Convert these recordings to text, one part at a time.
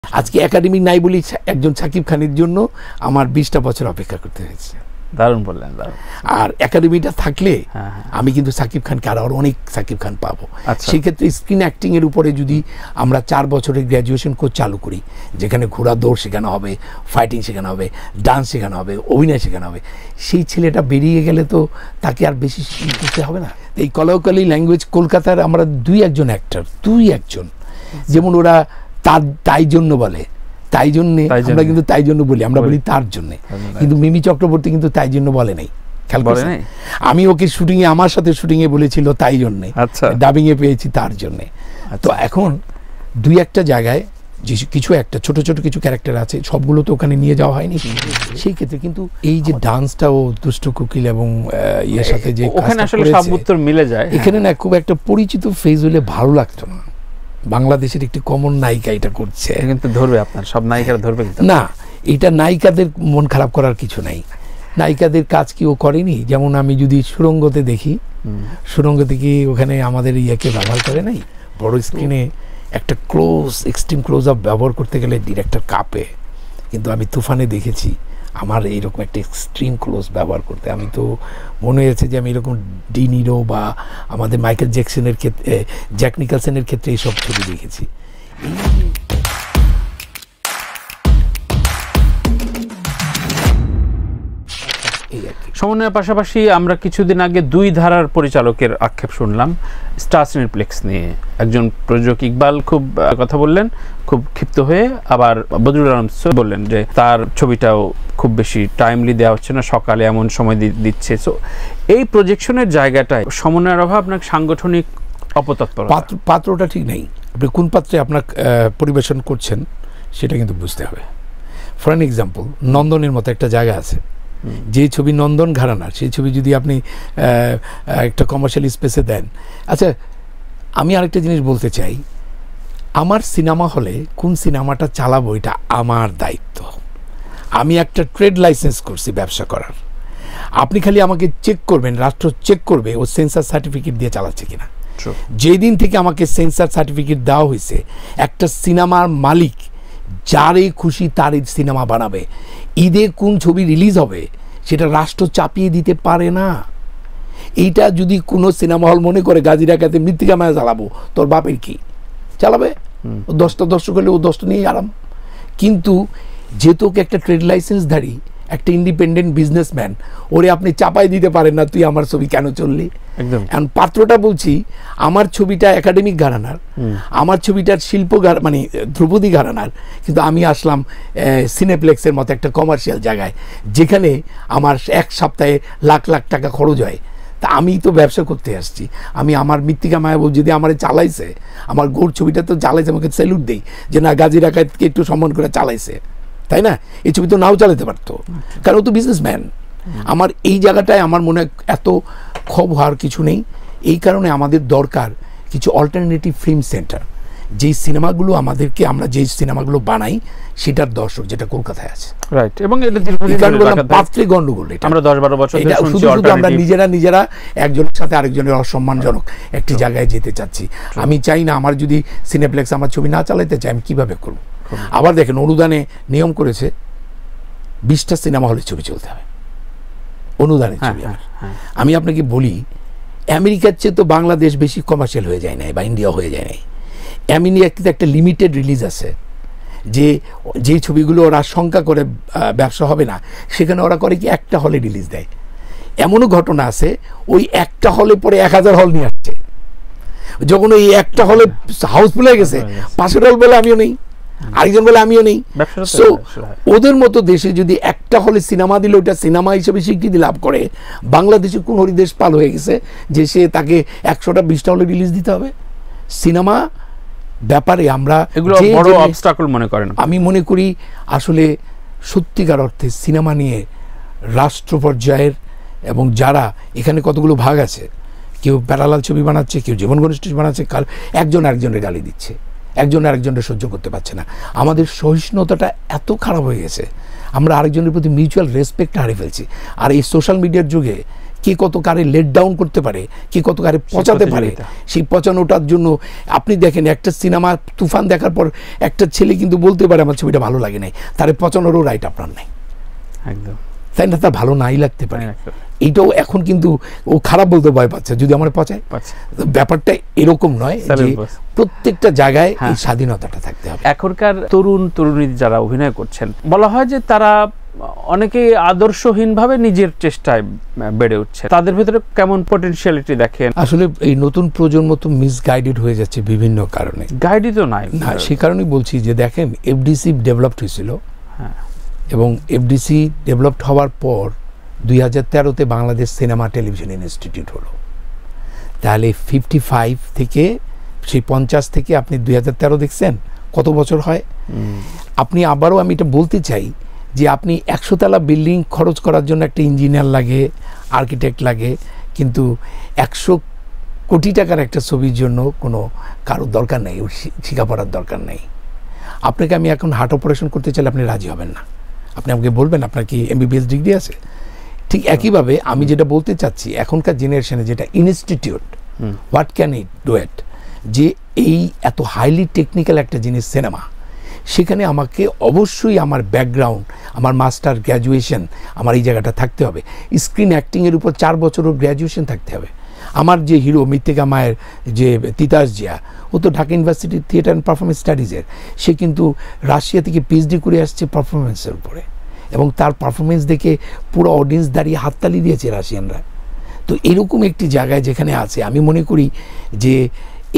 আজকে একাডেমিক নাই বলি একজন সাকিব খানের জন্য আমার 20টা বছর অপেক্ষা করতে হয়েছে। দারুণ বললেন, দারুণ। আর একাডেমিটা থাকলে আমি কিন্তু সাকিব খানকে আরো অনেক সাকিব খান পাবো। সেই ক্ষেত্রে স্ক্রিন অ্যাক্টিং এর উপরে যদি আমরা 4 বছরের গ্র্যাজুয়েশন কোর্স চালু করি, যেখানে ঘোড়া দৌড় শেখানো হবে, ফাইটিং শেখানো হবে, ডান্স শেখানো হবে, অভিনয় শেখানো হবে, সেই ছেলেটা বেরিয়ে গেলে তো তাকে আর বেশি শিখতে হবে না। এই কলকালি ল্যাঙ্গুয়েজ কলকাতার আমরা 2-1 অ্যাক্টর, 2-1, যেমন ওরা তাই জন্য বলে, তাই জন্যে আমরা কিন্তু তাই জন্য বলি, আমরা বলি তার জন্যে, কিন্তু মিমি চক্রবর্তী কিন্তু তাই জন্য বলে নাই। খেয়াল করে আমি ওকে শুটিং এ, আমার সাথে শুটিং এ বলেছিল তাই জন্যে, ডাবিং এ পেয়েছি তার জন্যে। তো এখন 2-1 জায়গায় কিছু একটা ছোট ছোট কিছু ক্যারেক্টার আছে, সবগুলো তো ওখানে নিয়ে যাওয়া হয়নি। সেই ক্ষেত্রে কিন্তু এই যে ডান্সটা ও দুষ্ট কোকিল এবং ইয়ের সাথে যে ওখানে আসলে সব উত্তর মিলে যায়, এখানে না খুব একটা পরিচিত ফেজ হলে ভালো লাগতো না। বাংলাদেশের একটি কমন নায়িকা এটা করছে, কিন্তু ধরবে আপনার সব নায়িকারা ধরবে না, এটা নায়িকাদের মন খারাপ করার কিছু নাই। নায়িকাদের কাজ কি ও করেনি? যেমন আমি যদি সুরঙ্গতে দেখি, সুরঙ্গতে কি ওখানে আমাদের ইয়াকে ব্যবহার করে নাই? বড় স্ক্রিনে একটা এক্সট্রিম ক্লোজ আপ ব্যবহার করতে গেলে ডিরেক্টর কাঁপে, কিন্তু আমি তুফানে দেখেছি আমার এইরকম একটা এক্সট্রিম ক্লোজ ব্যবহার করতে আমি তো মনে হয়েছে যে আমি এরকম ডি নিরো বা আমাদের মাইকেল জ্যাকসনের ক্ষেত্রে, জ্যাক নিকলসনের ক্ষেত্রে এইসব ছবি দেখেছি। সমন্বয়ের পাশাপাশি আমরা কিছুদিন আগে 2 ধারার পরিচালকের আক্ষেপ শুনলাম স্টার সিনেপ্লেক্স নিয়ে। একজন প্রযোজক ইকবাল খুব কথা বললেন, খুব ক্ষিপ্ত হয়ে, আবার বদরুল আলম বললেন যে তার ছবিটাও খুব বেশি টাইমলি দেওয়া হচ্ছে না, সকালে এমন সময় দিচ্ছে। সো এই প্রজেকশনের জায়গাটায় সমন্বয়ের অভাব নাকি সাংগঠনিক অপতৎপরতা? পাত্রটা ঠিক নেই। আপনি কোন পাত্রে আপনার পরিবেশন করছেন সেটা কিন্তু বুঝতে হবে। ফর অ্যান এক্সাম্পল, নন্দনের মতো একটা জায়গা আছে, যে ছবি নন্দন ঘরানার, সেই ছবি যদি আপনি একটা কমার্শিয়াল স্পেসে দেন। আচ্ছা, আমি আরেকটা জিনিস বলতে চাই, আমার সিনেমা হলে কোন সিনেমাটা চালাবো এটা আমার দায়িত্ব। আমি একটা ট্রেড লাইসেন্স করছি ব্যবসা করার, আপনি খালি আমাকে চেক করবেন, রাষ্ট্র চেক করবে ও সেন্সার সার্টিফিকেট দিয়ে চালাচ্ছে কিনা। যেদিন থেকে আমাকে সেন্সার সার্টিফিকেট দেওয়া হয়েছে, একটা সিনেমার মালিক যারই খুশি তারই সিনেমা বানাবে। ঈদে কোন ছবি রিলিজ হবে সেটা রাষ্ট্র চাপিয়ে দিতে পারে না। এইটা যদি কোনো সিনেমা হল মনে করে গাজীরাকাতে মৃত্তিকা মায়া চালাবো, তোর বাপের কি চালাবে? 10টা দর্শক হলে ও 10টা নিয়েই আরাম। কিন্তু যেহেতু ওকে একটা ট্রেড লাইসেন্সধারী, একটা ইন্ডিপেন্ডেন্ট বিজনেসম্যান, ওরে আপনি চাপাই দিতে পারেন না তুই আমার ছবি কেন চললি। এখন পাত্রটা বলছি, আমার ছবিটা একাডেমিক ঘরানার, আমার ছবিটার শিল্প মানে ধ্রুপদী ঘরানার, কিন্তু আমি আসলাম সিনেপ্লেক্সের মতো একটা কমার্শিয়াল জায়গায়, যেখানে আমার 1 সপ্তাহে লাখ লাখ টাকা খরচ হয়। তা আমি তো ব্যবসা করতে আসছি, আমি আমার মৃত্তিকা মায়াবু যদি আমার চালাইছে, আমার গোর ছবিটা তো চালাইছে, আমাকে স্যালুট দেই যে না গাজীরাকাতকে একটু সম্মান করে চালাইছে, তাই না? এই ছবি তো নাও চালাতে পারতো, কারণ ও তো বিজনেসম্যান। আমার এই জায়গাটায় আমার মনে হয় এত ক্ষোভ হওয়ার কিছু নেই। এই কারণে আমাদের দরকার কিছু অল্টারনেটিভ ফিল্ম সেন্টার, যেই সিনেমাগুলো আমাদেরকে, আমরা যেই সিনেমাগুলো বানাই সেটার দর্শক যেটা কলকাতায় আছে, রাইট। এবং পাত্রে গন্ডগোল, আমরা 10-12 বছর শুধু আমরা নিজেরা একজনের সাথে আরেকজনের অসম্মানজনক একটি জায়গায় যেতে চাচ্ছি। আমি চাই না, আমার যদি সিনেপ্লেক্স আমার ছবি না চালাতে চাই, আমি কিভাবে করবো? আবার দেখেন, অনুদানে নিয়ম করেছে 20টা সিনেমা হলে ছবি চলতে হবে, অনুদানের ছবি। আমি আপনাকে বলি, আমেরিকার চেয়ে তো বাংলাদেশ বেশি কমার্শিয়াল হয়ে যায় নাই, বা ইন্ডিয়া হয়ে যায় নাই। আমেরিকাতে একটা লিমিটেড রিলিজ আছে, যে ছবিগুলো ওরা শঙ্কা করে ব্যবসা হবে না, সেখানে ওরা করে কি একটা হলে রিলিজ দেয়। এমনও ঘটনা আছে, ওই একটা হলে পরে 1000 হল নিয়ে আসছে। যখন ওই একটা হলে হাউসফুল হয়ে গেছে, পাশের হল বলে আমিও নেই, আরেকজন বলে আমিও নেই। সো ওদের মতো দেশে যদি একটা হলে সিনেমা দিলে ওটা সিনেমা হিসেবে স্বীকৃতি লাভ করে, বাংলাদেশে কোন হরিদেশ পাল হয়ে গেছে যে সে তাকে 100টা 20টা হলে রিলিজ দিতে হবে? সিনেমা ব্যাপারে আমরা এগুলো বড় অবস্টাকল মনে করেন। আমি মনে করি আসলে সত্যিকার অর্থে সিনেমা নিয়ে রাষ্ট্র পর্যায়ের, এবং যারা এখানে কতগুলো ভাগ আছে, কেউ প্যারালাল ছবি বানাচ্ছে, কেউ জীবন ঘনিষ্ঠ বানাচ্ছে, একজন আরেকজনের গালি দিচ্ছে, একজন আরেকজনের সহ্য করতে পারছে না। আমাদের সহিষ্ণুতাটা এত খারাপ হয়ে গেছে, আমরা আরেকজনের প্রতি মিউচুয়াল রেসপেক্ট হারিয়ে ফেলছি। আর এই সোশ্যাল মিডিয়ার যুগে কে কত কারে লেট ডাউন করতে পারে, কে কত কারে পচাতে পারে, সেই পচানোটার জন্য আপনি দেখেন একটা সিনেমা তুফান দেখার পর একটা ছেলে কিন্তু বলতে পারে আমার ছবিটা ভালো লাগে নাই, তারে পচানোরও রাইট আপনার নাই, একদম তাই না? তার ভালো নাই লাগতে পারে। এইটাও এখন কিন্তু ও খারাপ বলতে ভয় পাচ্ছে যদি আমার পচায়। ব্যাপারটা এরকম নয় যে প্রত্যেকটা জায়গায় এই স্বাধীনতাটা থাকতে হবে। এখনকার তরুণ তরুণী যারা অভিনয় করছেন, বলা হয় যে তারা অনেকে আদর্শহীনভাবে নিজের চেষ্টায় বেড়ে উঠছে, তাদের ভিতরে কেমন পটেনশিয়ালিটি দেখেন? আসলে এই নতুন প্রজন্ম তো মিসগাইডেড হয়ে যাচ্ছে বিভিন্ন কারণে। গাইডই তো নাই না, সেই কারণেই বলছি যে দেখেন এফডিসি ডেভেলপড হয়েছিল, এবং এফডিসি ডেভেলপড হওয়ার পর 2013-তে বাংলাদেশ সিনেমা টেলিভিশন ইনস্টিটিউট হলো। তাহলে 55 থেকে সেই 50 থেকে আপনি 2013 দেখছেন, কত বছর হয়? আপনি আবারও আমি এটা বলতে চাই যে আপনি 100 তলা বিল্ডিং খরচ করার জন্য একটা ইঞ্জিনিয়ার লাগে, আর্কিটেক্ট লাগে, কিন্তু 100 কোটি টাকার একটা ছবির জন্য কোনো কারোর দরকার নেই, শিখাপড়ার দরকার নেই। আপনাকে আমি এখন হার্ট অপারেশন করতে চাইলে আপনি রাজি হবেন না, আপনি আমাকে বলবেন আপনার কি MBBS ডিগ্রি আছে? ঠিক একইভাবে আমি যেটা বলতে চাচ্ছি, এখনকার জেনারেশনে যেটা institute, what can it do it, যে এই এত হাইলি টেকনিক্যাল একটা জিনিস সিনেমা, সেখানে আমাকে অবশ্যই আমার ব্যাকগ্রাউন্ড, আমার মাস্টার গ্র্যাজুয়েশন, আমার এই জায়গাটা থাকতে হবে। স্ক্রিন অ্যাক্টিংয়ের উপর 4 বছরের গ্র্যাজুয়েশন থাকতে হবে। আমার যে হিরো মৃত্তিকা মায়ের যে তিতাস জিয়া, ও তো Dhaka University theatre and performance স্টাডিজের, সে কিন্তু রাশিয়া থেকে PhD করে আসছে পারফরমেন্সের উপরে, এবং তার পারফরমেন্স দেখে পুরো অডিয়েন্স দাঁড়িয়ে হাততালি দিয়েছে রাশিয়ানরা। তো এরকম একটি জায়গায় যেখানে আছে, আমি মনে করি যে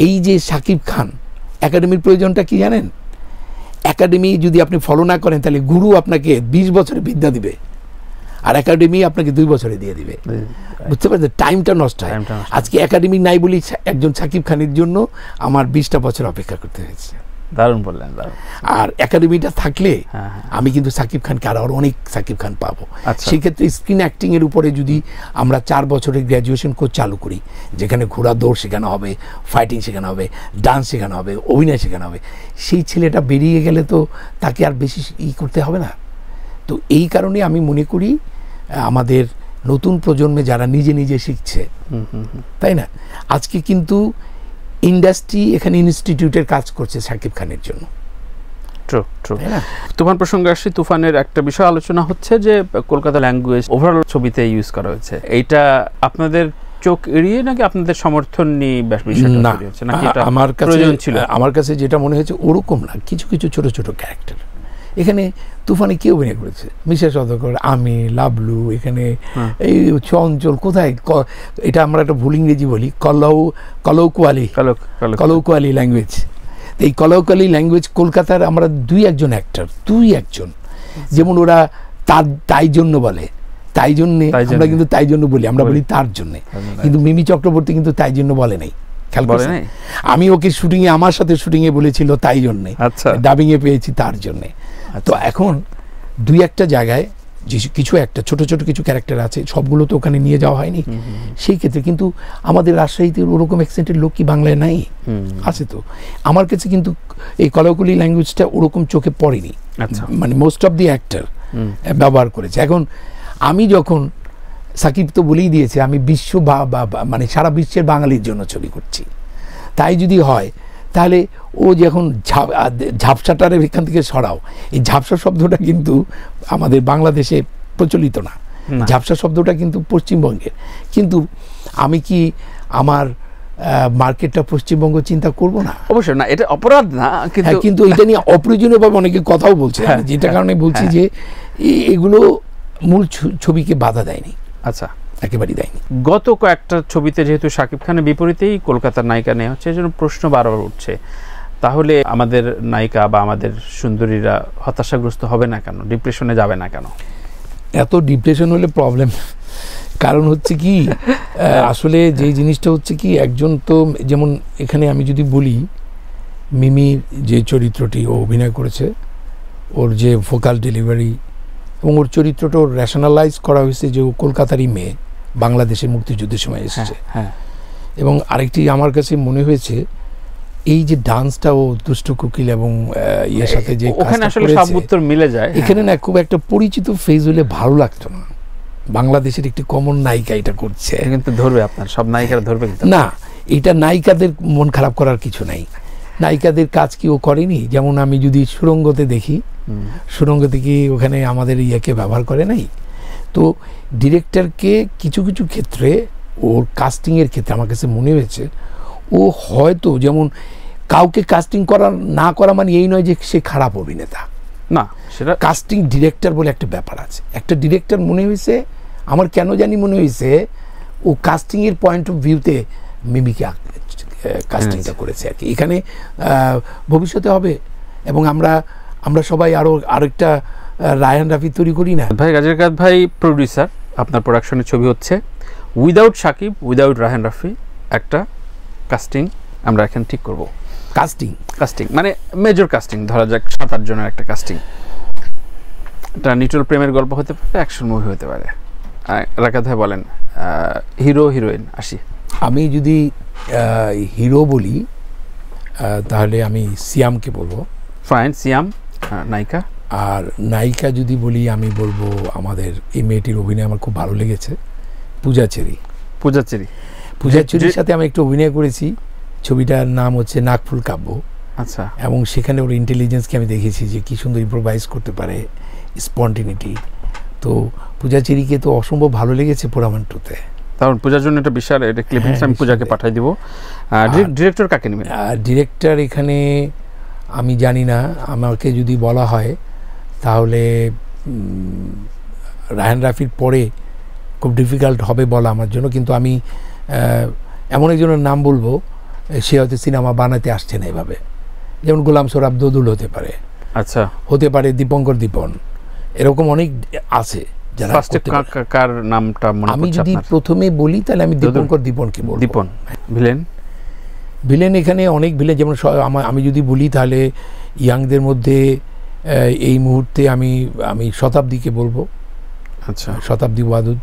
এই যে শাকিব খান, একাডেমির প্রয়োজনটা কি জানেন? একাডেমি যদি আপনি ফলো না করেন তাহলে গুরু আপনাকে 20 বছরে বিদ্যা দিবে, আর একাডেমি আপনাকে 2 বছরে দিয়ে দিবে। বুঝতে পারছেন? টাইমটা নষ্ট হয়। আজকে একাডেমি নাই বলি একজন শাকিব খানের জন্য আমার 20টা বছর অপেক্ষা করতে হয়েছে। দারুণ বললেন, দারুণ। আর একাডেমিটা থাকলে আমি কিন্তু শাকিব খানকে আর অনেক শাকিব খান পাবো। সেই ক্ষেত্রে স্ক্রিন অ্যাক্টিং এর উপরে যদি আমরা 4 বছরের গ্র্যাজুয়েশন কোর্স চালু করি, যেখানে ঘোড়া দৌড় শেখানো হবে, ফাইটিং শেখানো হবে, ডান্স শেখানো হবে, অভিনয় শেখানো হবে, সেই ছেলেটা বেরিয়ে গেলে তো তাকে আর বেশি করতে হবে না। তো এই কারণে আমি মনে করি আমাদের নতুন প্রজন্মে যারা নিজে নিজে শিখছে, তাই না, আজকে কিন্তু ইন্ডাস্ট্রি এখানে ইনস্টিটিউটের কাজ করছে শাকিব খানের জন্য। তুফান প্রসঙ্গে আসছি, তুফানের একটা বিষয় আলোচনা হচ্ছে যে কলকাতা ল্যাঙ্গুয়েজ ওভারঅল ছবিতে ইউজ করা হয়েছে। এইটা আপনাদের চোখ এড়িয়ে নাকি আপনাদের সমর্থন নিয়ে বিষয়টা তৈরি হচ্ছে, নাকি এটা আমার কাছে প্রয়োজন ছিল? আমার কাছে যেটা মনে হয়েছে ওরকম না, কিছু কিছু ছোট ছোট ক্যারেক্টার এখানে তুফানে কে অভিনয় করেছে? মিশা সওদাগর, আমি, লাবলু, এখানে এই চঞ্চল, কোথায় এটা আমরা একটা ভুল ইংরেজি বলি, কলৌকুয়ালি ল্যাঙ্গুয়েজ। এই কলৌকুয়ালি ল্যাঙ্গুয়েজ কলকাতার আমরা 2-1 অ্যাক্টর, 2-1, যেমন ওরা তাই জন্য বলে, তাই জন্যে আমরা কিন্তু তাই জন্য বলি, আমরা বলি তার জন্যে, কিন্তু মিমি চক্রবর্তী কিন্তু তাই জন্য বলে নাই। আমি ওকে শুটিংয়ে, আমার সাথে শুটিংয়ে বলেছিল তাই জন্যে, ডাবিংয়ে পেয়েছি তার জন্যে। তো এখন 2-1 জায়গায় কিছু একটা ছোট ছোট কিছু ক্যারেক্টার আছে, সবগুলো তো ওখানে নিয়ে যাওয়া হয়নি। সেই ক্ষেত্রে কিন্তু আমাদের রাজশাহীতে ওরকম অ্যাকসেন্টের লোক কি বাংলায় নাই? আছে তো। আমার কাছে কিন্তু এই কলৌকুয়ালি ল্যাঙ্গুয়েজটা ওরকম চোখে পড়েনি, মানে মোস্ট অফ দি অ্যাক্টর ব্যবহার করেছে। এখন আমি যখন, সাকিব তো বলেই দিয়েছে আমি বিশ্ব মানে সারা বিশ্বের বাঙালির জন্য ছবি করছি, তাই যদি হয় তাহলে ও যখন ঝাপসাটার এখান থেকে সরাও, এই ঝাপসা শব্দটা কিন্তু আমাদের বাংলাদেশে প্রচলিত না, ঝাপসা শব্দটা কিন্তু পশ্চিমবঙ্গের। কিন্তু আমি কি আমার মার্কেটটা পশ্চিমবঙ্গ চিন্তা করব না? অবশ্যই না, এটা অপরাধ না, কিন্তু এটা নিয়ে অপ্রয়োজনীয়ভাবে অনেকে কথাও বলছে, যেটা কারণে বলছি যে এগুলো মূল ছবিকে বাধা দেয়নি। আচ্ছা, একেবারেই দেয়নি। গত কয়েকটা ছবিতে যেহেতু শাকিব খানের বিপরীতেই কলকাতার নায়িকা নেওয়া হচ্ছে, এই জন্য প্রশ্ন বারবার উঠছে, তাহলে আমাদের নায়িকা বা আমাদের সুন্দরীরা হতাশাগ্রস্ত হবে না কেন, ডিপ্রেশনে যাবে না কেন? এত ডিপ্রেশন হলে প্রবলেম। কারণ হচ্ছে কি, আসলে যেই জিনিসটা হচ্ছে কি, একজন তো যেমন এখানে আমি যদি বলি, মিমি যে চরিত্রটি ও অভিনয় করেছে, ওর যে ভোকাল ডেলিভারি এবং ওর চরিত্রটা রেশনালাইজ করা হয়েছে যে ও কলকাতারই মেয়ে, বাংলাদেশের মুক্তিযুদ্ধের সময় এসেছে। এবং আরেকটি আমার কাছে মনে হয়েছে, এই যে ডান্সটা ও দুষ্ট কোকিল এবং ইয়ের সাথে যে ওখানে আসলে সব উত্তর মিলে যায়, এখানে না খুব একটা পরিচিত ফেজ হলে ভালো লাগতো না। বাংলাদেশের একটি কমন নায়িকা এটা করছে, কিন্তু ধরবে আপনার সব নায়িকারা ধরবে কিন্তু না, এটা নায়িকাদের মন খারাপ করার কিছু নাই। নায়িকাদের কাজ কি ও করেনি? যেমন আমি যদি সুরঙ্গতে দেখি, সুরঙ্গতে কি ওখানে আমাদের ইয়াকে ব্যবহার করে নাই? তো ডিরেক্টরকে কিছু কিছু ক্ষেত্রে ওর কাস্টিংয়ের ক্ষেত্রে আমার কাছে মনে হয়েছে ও হয়তো, যেমন কাউকে কাস্টিং করা না করা মানে এই নয় যে সে খারাপ অভিনেতা না, সেটা কাস্টিং ডিরেক্টর বলে একটা ব্যাপার আছে। একটা ডিরেক্টর মনে হয়েছে, আমার কেন জানি মনে হয়েছে ও কাস্টিংয়ের পয়েন্ট অফ ভিউতে মিমিকে কাস্টিংটা করেছে আর কি। এখানে ভবিষ্যতে হবে, এবং আমরা সবাই আরেকটা রায়হান রাফি তৈরি করি না ভাই? গাজীর কাদ ভাই প্রডিউসার, আপনার প্রোডাকশনের ছবি হচ্ছে, উইদাউট শাকিব, উইদাউট রায়হান রাফি একটা কাস্টিং আমরা এখানে ঠিক করব। কাস্টিং মানে মেজর কাস্টিং, ধরা যাক 7-8 জনের একটা কাস্টিং। এটা নিটল প্রেমের গল্প হতে পারে, অ্যাকশন মুভি হতে পারে। রাকাত ভাই বলেন, হিরো হিরোইন আসি। আমি যদি হিরো বলি তাহলে আমি সিয়ামকে বলবো। ফাইন, সিয়াম। নায়িকা? আর নায়িকা যদি বলি আমি বলবো আমাদের এই মেয়েটির অভিনয় আমার খুব ভালো লেগেছে, পূজা চেরি। পূজা চেরির সাথে আমি একটু অভিনয় করেছি, ছবিটার নাম হচ্ছে নাগফুল কাব্য। আচ্ছা। এবং সেখানে ওর ইন্টেলিজেন্সকে আমি দেখেছি যে কী সুন্দর ইম্প্রোভাইজ করতে পারে, স্পন্টিনিটি। তো পূজা চেরিকে তো অসম্ভব ভালো লেগেছে পোড়ামান্টুতে। কারণ পূজার জন্য একটা বিশাল এটা ক্লিপিংস আমি পূজাকে পাঠিয়ে দিব। ডিরেক্টর কাকে নেবেন? ডিরেক্টর এখানে আমি জানি না, আমাকে যদি বলা হয় তাহলে রায়হান রাফির পরে খুব ডিফিকাল্ট হবে বলা আমার জন্য, কিন্তু আমি এমন একজনের নাম বলবো সে হয়তো সিনেমা বানাতে আসছে না এভাবে, যেমন গোলাম সোহরাব দোদুল হতে পারে, আচ্ছা, হতে পারে দীপঙ্কর দীপন, এরকম অনেক আছে যারা। কার নামটা মনে পড়ছে? আমি যদি প্রথমে বলি তাহলে আমি দীপঙ্কর দীপনকে বলবো। দীপন। ভিলেন এখানে অনেক ভিলেন, যেমন আমি যদি বলি তাহলে ইয়াংদের মধ্যে এই মুহূর্তে আমি শতাব্দীকে বলবো। আচ্ছা, শতাব্দী ওয়াদুদ।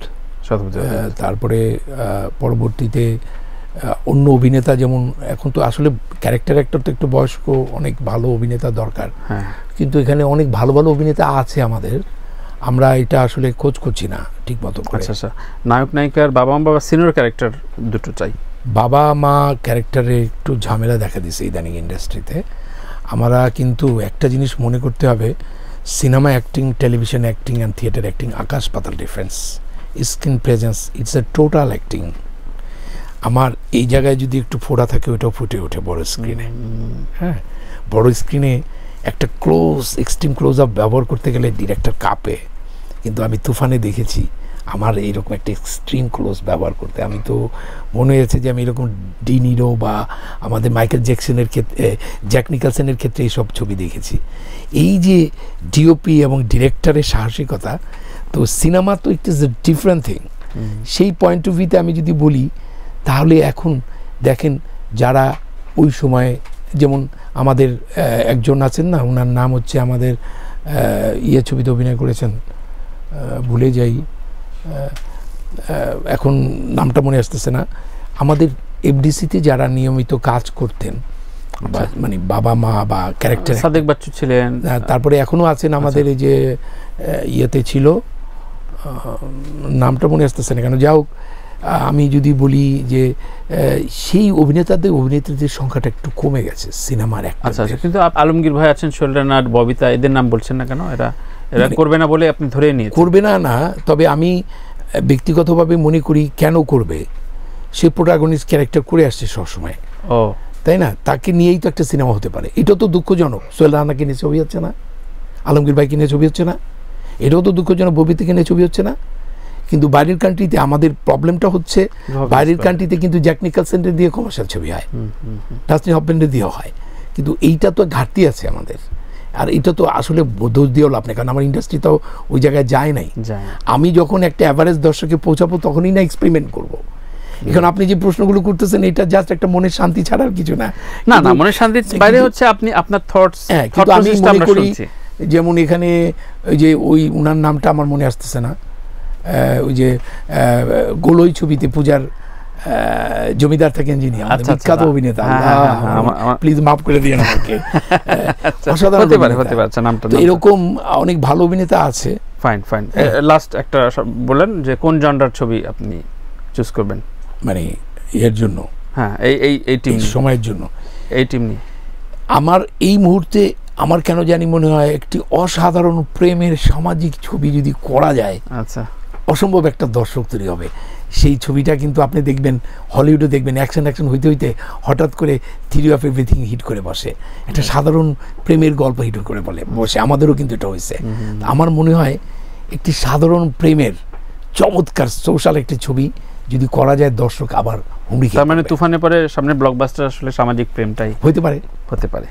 তারপরে পরবর্তীতে অন্য অভিনেতা, যেমন এখন তো আসলে ক্যারেক্টার তো একটু বয়স্ক, অনেক ভালো অভিনেতা দরকার, কিন্তু এখানে অনেক ভালো ভালো অভিনেতা আছে আমাদের, আমরা এটা আসলে খোঁজ করছি না ঠিক মতো। আচ্ছা, নায়ক নায়িকার বাবা মা বা সিনিয়র ক্যারেক্টার দুটো চাই। বাবা মা ক্যারেক্টারে একটু ঝামেলা দেখা দিয়েছে ইদানিং ইন্ডাস্ট্রিতে। আমরা কিন্তু একটা জিনিস মনে করতে হবে, cinema acting, television acting and theatre acting আকাশ পাতাল difference. Screen presence it's a total acting. আমার এই জায়গায় যদি একটু ফোড়া থাকে ওটাও ফুটে ওঠে বড় স্ক্রিনে। হ্যাঁ, বড় স্ক্রিনে একটা এক্সট্রিম ক্লোজ আপ ব্যবহার করতে গেলে ডিরেক্টর কাঁপে, কিন্তু আমি তুফানে দেখেছি আমার এইরকম একটা এক্সট্রিম ক্লোজ ব্যবহার করতে আমি তো মনে হয়েছে যে আমি এরকম ডি নিরো বা আমাদের মাইকেল জ্যাকসনের ক্ষেত্রে, জ্যাক নিকলসনের ক্ষেত্রে এইসব ছবি দেখেছি। এই যে ডিওপি এবং ডিরেক্টরের সাহসিকতা, তো সিনেমা তো it is a different thing. সেই পয়েন্ট অফ ভিউতে আমি যদি বলি তাহলে এখন দেখেন যারা ওই সময়, যেমন আমাদের একজন আছেন না, ওনার নাম হচ্ছে আমাদের ছবিতে অভিনয় করেছেন, ভুলে যাই এখন নামটা মনে আসতেছে না, আমাদের এফডিসিতে যারা নিয়মিত কাজ করতেন, মানে বাবা মা বা ক্যারেক্টার, সাদেক বাচ্চু ছিলেন, তারপরে এখনো আছেন আমাদের এই যে ইয়েতে ছিল, নামটা মনে আসতেছে না কেন, যাও আমি যদি বলি যে সেই অভিনেত্রীদের সংখ্যাটা একটু কমে গেছে সিনেমার। আচ্ছা, কিন্তু আলমগীর ভাই আছেন, শোলরানার, ববিতা, এদের নাম বলছেন না কেন? এরা করবে না বলে আপনি ধরে নিয়েছেন? করবে না, তবে আমি ব্যক্তিগতভাবে মনে করি কেন করবে, সে প্রোটাগনিস্ট ক্যারেক্টার করে আসছে সবসময়, তাই না? তাকে নিয়েই তো একটা সিনেমা হতে পারে। এটা তো দুঃখজনক, সোহেল রানাকে নিয়ে ছবি হচ্ছে না, আলমগীর ভাইকে নিয়ে ছবি হচ্ছে না, এটাও তো দুঃখজনক, ববিতাকে নিয়ে ছবি হচ্ছে না। কিন্তু বাইরের কান্ট্রিতে আমাদের প্রবলেমটা হচ্ছে, বাইরের কান্ট্রিতে কিন্তু জ্যাক নিকলসনের দিয়ে কমার্শিয়াল ছবি হয়, ডাস্টিন হপল্যান্ডের দিয়ে হয়, কিন্তু এইটা তো ঘাটতি আছে আমাদের। আর এটা তো আসলে দোষ দিয়েও লাভ নেই, কারণ আমার ইন্ডাস্ট্রি তো ওই জায়গায় যায় নাই। আমি যখন একটা অ্যাভারেজ দর্শকে পৌঁছাবো তখনই না এক্সপেরিমেন্ট করবো। এখন আপনি যে প্রশ্নগুলো করতেছেন এটা জাস্ট একটা মনের শান্তি ছাড়া আর কিছু না। না, মনের শান্তির বাইরে হচ্ছে আপনি আপনার থটস। কিন্তু আমি মনে করি যেমন এখানে ওই যে উনার নামটা আমার মনে আসতেছে না, ওই যে গোলই ছবিতে পূজার জমিদার থাকেন যিনি, বিখ্যাত অভিনেতা, প্লিজ মাফ করে দিয়ে আমাকে, অসাধারণ। এরকম অনেক ভালো অভিনেতা আছে, ফাইন ফাইন। লাস্ট একটা বলেন যে কোন জনরার ছবি আপনি চুজ করবেন, মানে এর জন্য? হ্যাঁ, এই টিম সময়ের জন্য, এই টিম নিয়ে আমার এই মুহূর্তে আমার কেন জানি মনে হয় একটি অসাধারণ প্রেমের সামাজিক ছবি যদি করা যায়, আচ্ছা, অসম্ভব একটা দর্শক তৈরি হবে। সেই ছবিটা কিন্তু আপনি দেখবেন, হলিউডে দেখবেন অ্যাকশন হইতে হইতে হঠাৎ করে থিওরি অফ এভরিথিং হিট করে বসে, একটা সাধারণ প্রেমের গল্প হিট করে বসে। আমাদেরও কিন্তু এটা হয়েছে। আমার মনে হয় একটি সাধারণ প্রেমের চমৎকার সোশ্যাল একটি ছবি যদি করা যায়, দর্শক আবার হুমড়ি খেয়ে তার মানে তুফানের পরে সামনে ব্লকবাস্টার আসলে সামাজিক প্রেমটাই হতে পারে।